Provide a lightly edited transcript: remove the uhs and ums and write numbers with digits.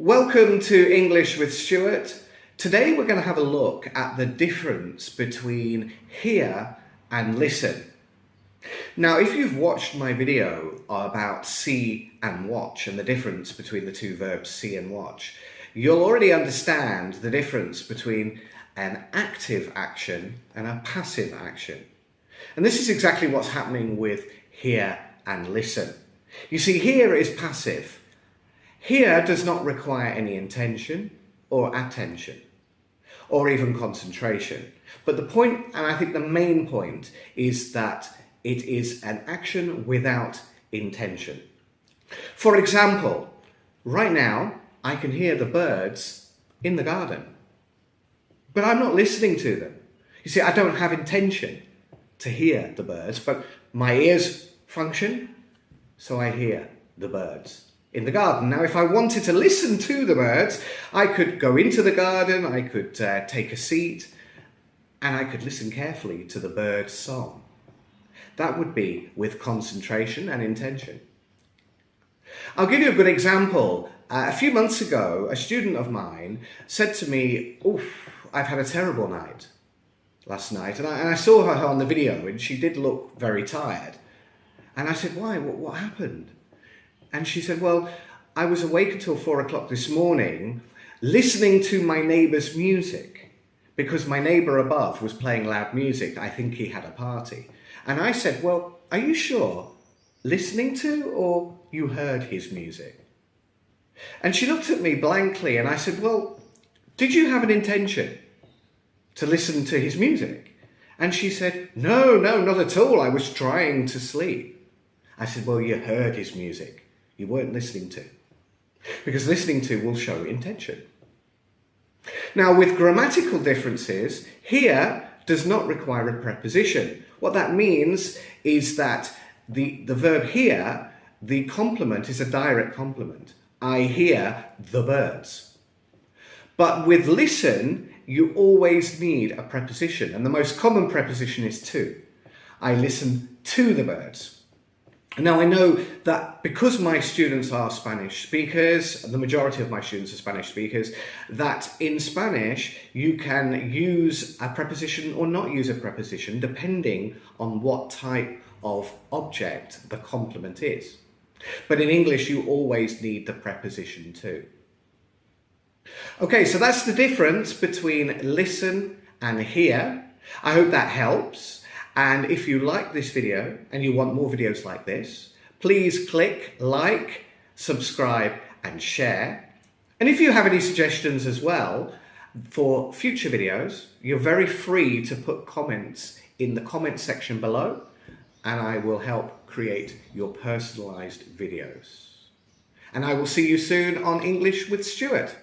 Welcome to English with Stuart. Today we're going to have a look at the difference between hear and listen. Now, if you've watched my video about see and watch and the difference between the two verbs see and watch, you'll already understand the difference between an active action and a passive action. And this is exactly what's happening with hear and listen. You see, hear is passive. Hear does not require any intention or attention or even concentration. But the point, and I think the main point, is that it is an action without intention. For example, right now I can hear the birds in the garden, but I'm not listening to them. You see, I don't have intention to hear the birds, but my ears function, so I hear the birds in the garden. Now, if I wanted to listen to the birds, I could go into the garden, I could take a seat, and I could listen carefully to the bird's song. That would be with concentration and intention. I'll give you a good example. A few months ago, a student of mine said to me, "Oof, I've had a terrible night last night." And I saw her on the video, and she did look very tired. And I said, "Why? What happened?" And she said, "Well, I was awake until 4 o'clock this morning listening to my neighbour's music because my neighbour above was playing loud music. I think he had a party." And I said, "Well, are you sure? Listening to, or you heard his music?" And she looked at me blankly, and I said, "Well, did you have an intention to listen to his music?" And she said, No, not at all. I was trying to sleep." I said, "Well, you heard his music. You weren't listening to." Because listening to will show intention. Now, with grammatical differences, hear does not require a preposition. What that means is that the verb hear, the complement is a direct complement. I hear the birds. But with listen, you always need a preposition, and the most common preposition is to. I listen to the birds. Now, I know that because my students are Spanish speakers, the majority of my students are Spanish speakers, that in Spanish you can use a preposition or not use a preposition depending on what type of object the complement is. But in English, you always need the preposition to. Okay, so that's the difference between listen and hear. I hope that helps. And if you like this video and you want more videos like this, please click like, subscribe and share. And if you have any suggestions as well for future videos, you're very free to put comments in the comment section below, and I will help create your personalized videos. And I will see you soon on English with Stuart.